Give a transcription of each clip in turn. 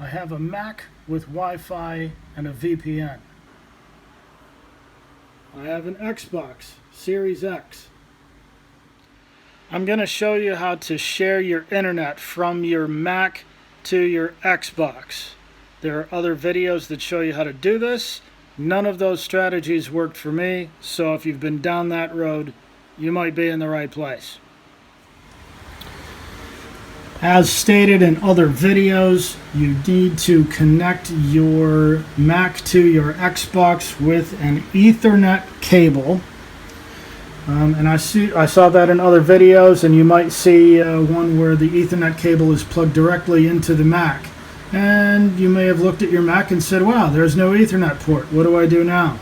I have a Mac with Wi-Fi and a VPN. I have an Xbox Series X. I'm going to show you how to share your internet from your Mac to your Xbox. There are other videos that show you how to do this. None of those strategies worked for me, so if you've been down that road, you might be in the right place. As stated in other videos, you need to connect your Mac to your Xbox with an Ethernet cable. And I saw that in other videos, and you might see one where the Ethernet cable is plugged directly into the Mac. And you may have looked at your Mac and said, wow, there's no Ethernet port. What do I do now?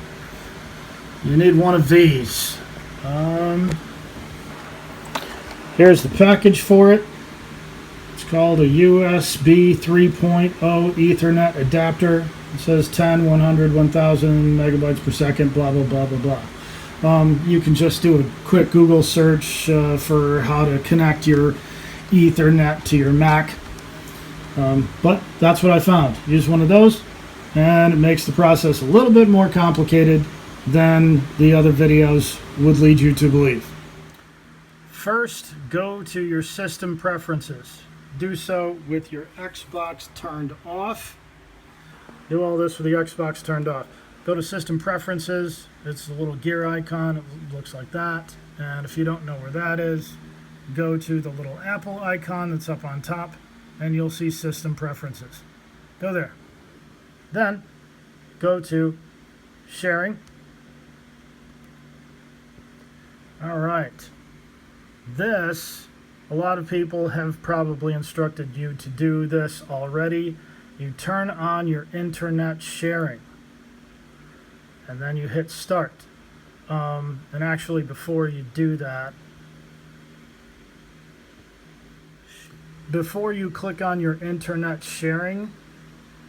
You need one of these. Here's the package for it. It's called a USB 3.0 Ethernet adapter. It says 10, 100, 1000 megabytes per second, blah, blah, blah, blah, blah. You can just do a quick Google search for how to connect your Ethernet to your Mac. But that's what I found. Use one of those, and it makes the process a little bit more complicated than the other videos would lead you to believe. First, go to your system preferences. Do so with your Xbox turned off. Do all this with the Xbox turned off. Go to System Preferences. It's a little gear icon. It looks like that. And if you don't know where that is, go to the little Apple icon that's up on top, and you'll see System Preferences. Go there. Then, go to Sharing. All right. This, a lot of people have probably instructed you to do this already. You turn on your internet sharing, and then you hit start. And actually, before you do that, before you click on your internet sharing,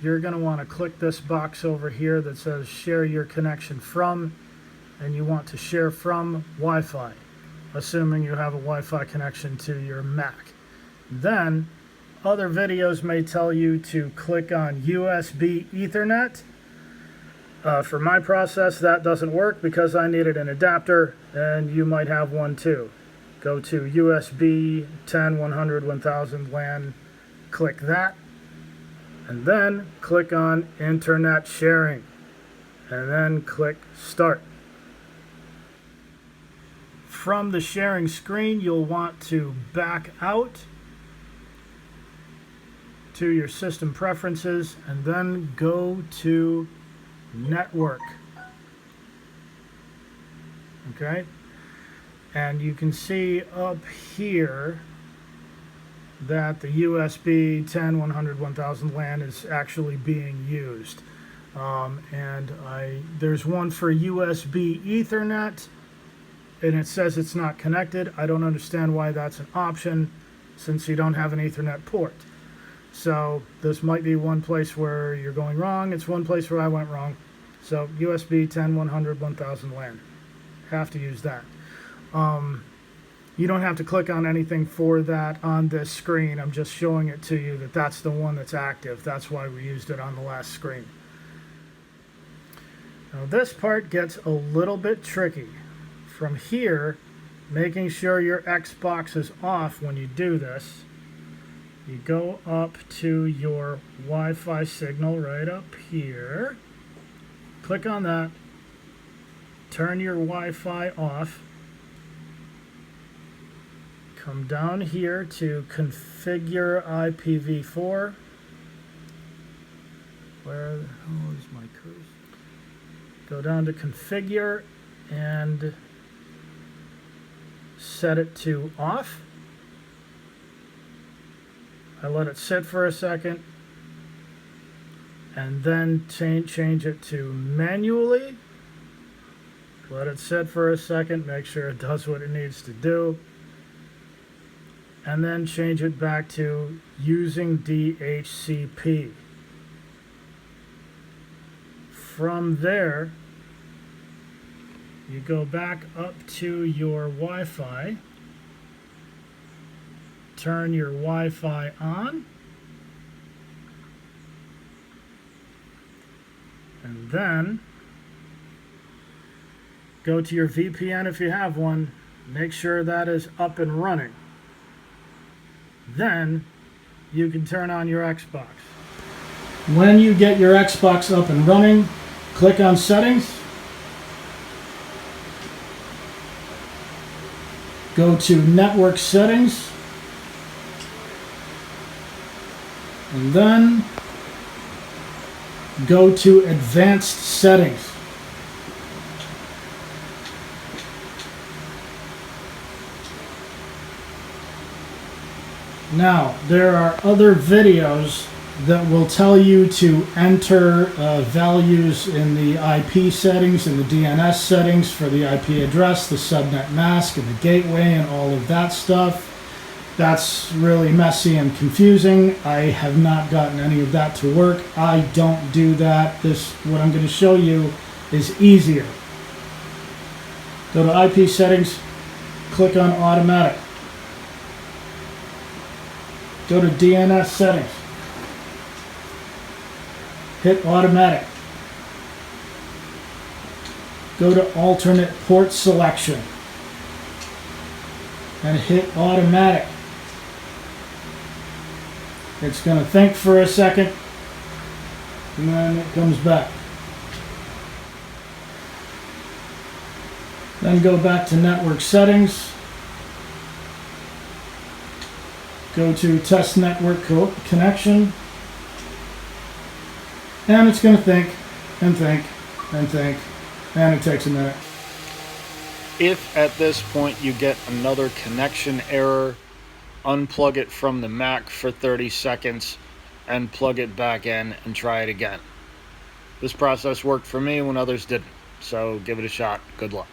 you're going to want to click this box over here that says share your connection from, and you want to share from Wi-Fi, assuming you have a Wi-Fi connection to your Mac. Then, other videos may tell you to click on USB Ethernet. For my process, that doesn't work because I needed an adapter, and you might have one too. Go to USB 10, 100, 1000 LAN, click that, and then click on Internet Sharing, and then click Start. From the sharing screen, you'll want to back out to your system preferences and then go to network. Okay? And you can see up here that the USB 10, 100, 1000 LAN is actually being used. There's one for USB Ethernet, and it says it's not connected. I don't understand why that's an option since you don't have an Ethernet port. So this might be one place where you're going wrong. It's one place where I went wrong. So USB 10, 100, 1000 LAN. Have to use that. You don't have to click on anything for that on this screen. I'm just showing it to you that that's the one that's active. That's why we used it on the last screen. Now this part gets a little bit tricky. From here, making sure your Xbox is off when you do this, you go up to your Wi-Fi signal right up here, click on that, turn your Wi-Fi off, come down here to configure IPv4. Where the hell is my cursor? Go down to configure and set it to off. I let it sit for a second and then change it to manually. Let it sit for a second, make sure it does what it needs to do, and then change it back to using DHCP. From there, you go back up to your Wi-Fi, turn your Wi-Fi on, And then go to your VPN if you have one. Make sure that is up and running. Then you can turn on your Xbox. When you get your Xbox up and running, click on Settings. Go to Network Settings. And then go to Advanced Settings. Now, there are other videos that will tell you to enter values in the IP settings and the DNS settings for the IP address, the subnet mask, and the gateway, and all of that stuff. That's really messy and confusing. I have not gotten any of that to work. I don't do that. What I'm going to show you is easier. Go to IP settings, click on automatic. Go to DNS settings. Hit automatic. Go to alternate port selection and hit automatic. It's going to think for a second and then it comes back. Then go back to network settings. Go to test network connection. And it's going to think and think and think, and it takes a minute. If at this point you get another connection error, unplug it from the Mac for 30 seconds and plug it back in and try it again. This process worked for me when others didn't, so give it a shot. Good luck.